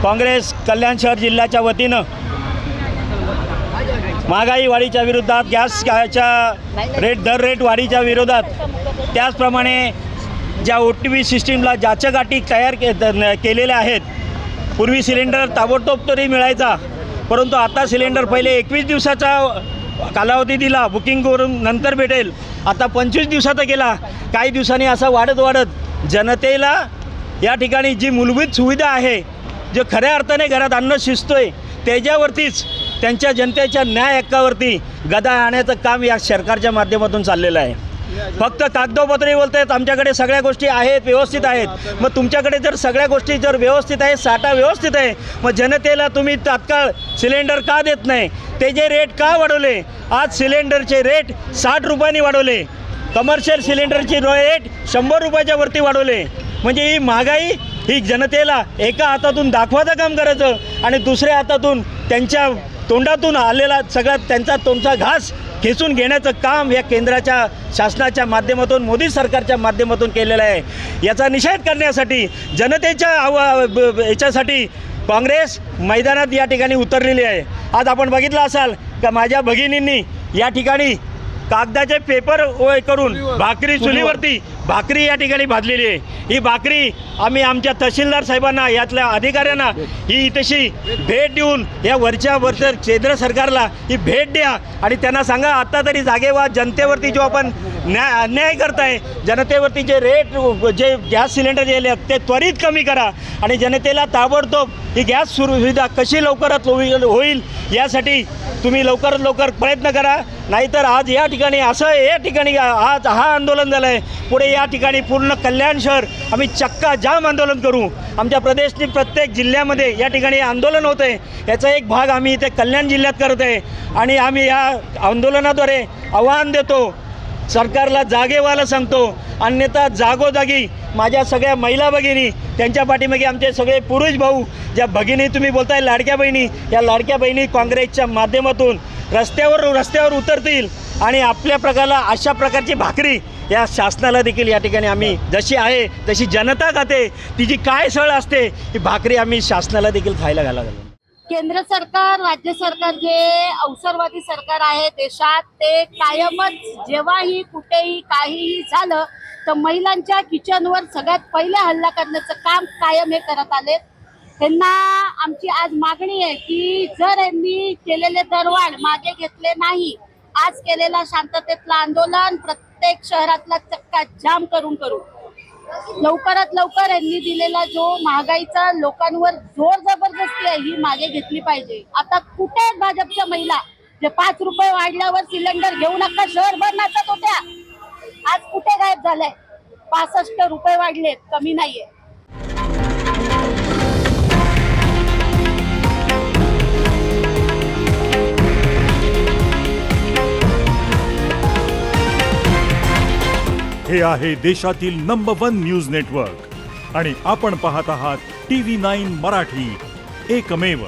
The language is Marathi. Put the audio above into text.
काँग्रेस कल्याण शहर जिल्ह्याच्या वतीनं महागाई वाढीच्या विरोधात, गॅसच्या दर रेट वाढीच्या विरोधात, त्याचप्रमाणे ज्या OTP सिस्टीमला ज्याच्या गाठी तयार केलेल्या आहेत, पूर्वी सिलेंडर ताबडतोब तरी मिळायचा, परंतु आता सिलेंडर पहिले 21 दिवसाचा कालावधी दिला, बुकिंग करून नंतर भेटेल, आता 25 दिवसाचा केला. काही दिवसांनी असं वाढत जनतेला या ठिकाणी जी मूलभूत सुविधा आहे, जे खऱ्या अर्थाने घरात अन्न शिजतोय, त्याच्यावरतीच त्यांच्या जनतेच्या न्याय हक्कावरती गदा आणण्याचं काम या सरकारच्या माध्यमातून चाललेलं आहे. फक्त कागदोपत्री बोलत आहेत आमच्याकडे सगळ्या गोष्टी आहेत, व्यवस्थित आहेत. मग तुमच्याकडे जर सगळ्या गोष्टी जर व्यवस्थित आहे, साठा व्यवस्थित आहे, मग जनतेला तुम्ही तात्काळ सिलेंडर का देत नाही? ते जे रेट का वाढवले? आज सिलेंडरचे रेट 60 रुपयांनी वाढवले, कमर्शियल सिलेंडरची रेट 100 रुपयाच्या वरती वाढवले. म्हणजे ही महागाई ही जनतेला एका हातातून दाखवायचं काम करायचं आणि दुसऱ्या हातातून त्यांच्या तोंडातून आलेला सगळा त्यांचा तोंडचा घास खेचून घेण्याचं काम या केंद्राच्या शासनाच्या माध्यमातून, मोदी सरकारच्या माध्यमातून केलेलं आहे. याचा निषेध करण्यासाठी जनतेच्या याच्यासाठी काँग्रेस मैदानात या ठिकाणी उतरलेली आहे. आज आपण बघितलं असाल का माझ्या भगिनींनी या ठिकाणी कागदाचे पेपर करून भाकरी चुलीवरती भाकरी या ठिकाणी भाजलेली आहे. ही भाकरी आम्ही आमच्या तहसीलदार साहेबांना, यातल्या अधिकाऱ्यांना ही तशी भेट देऊन या वरच्या केंद्र सरकारला ही भेट द्या आणि त्यांना सांगा आता तरी जागे व्हा. जनतेवरती जो आपण अन्याय करताय, जनतेवरती जे रेट जे गॅस सिलेंडर जे ते त्वरित कमी करा आणि जनतेला ताबडतोब ही गॅस सुविधा कशी लवकरात होईल यासाठी तुम्ही लवकरात लवकर प्रयत्न करा. नाहीतर आज या ठिकाणी असं या ठिकाणी आज हा आंदोलन झालं आहे, पुढे या ठिकाणी पूर्ण कल्याण शहर आम्ही चक्का जाम आंदोलन करू. आमच्या प्रदेशनी प्रत्येक जिल्ह्यामध्ये या ठिकाणी आंदोलन होतं आहे. याचा एक भाग आम्ही इथे कल्याण जिल्ह्यात करत आहे आणि आम्ही या आंदोलनाद्वारे आव्हान देतो, सरकारला जागे व्हायला सांगतो. अन्यथा जागोजागी माझ्या सगळ्या महिला भगिनी, त्यांच्या पाठीमागे आमचे सगळे पुरुष भाऊ, ज्या भगिनी तुम्ही बोलताय लाडक्या बहिणी, या लाडक्या बहिणी काँग्रेसच्या माध्यमातून रस्त्यावर उतरतील आणि आपल्या प्रकारला अशा प्रकारची भाकरी या शासनाला देखील या ठिकाणी आम्ही जशी आहे जशी जनता खाते तिची काय सळ असते ही भाकरी आम्ही शासनाला देखील खायला घालायला. केंद्र सरकार, राज्य सरकार जे अवसरवादी सरकार आहे देशात, ते कायमच जेव्हाही कुठेही काहीही झालं तर महिलांच्या किचनवर सगळ्यात पहिले हल्ला करण्याचं काम कायम हे करत आले. त्यांना आमची आज मागणी आहे की जर यांनी केलेले दरवाढ मागे घेतले नाही, आज केलेला शांततेतलं आंदोलन प्रत्येक शहरातला चक्का जाम करून लवकरात लवकर यांनी दिलेला जो महागाईचा लोकांवर जोर जबरदस्ती आहे ही मागे घेतली पाहिजे. आता कुठे भाजपच्या महिला जे 5 रुपये वाढल्यावर सिलेंडर घेऊ नका शहरभर नाचत होत्या, आज कुठे गायब झालाय? 65 रुपये वाढलेत, कमी नाहीये. हे आहे देशातील नंबर 1 न्यूज नेटवर्क आणि आपण पाहत आहात TV9 मराठी, एकमेव.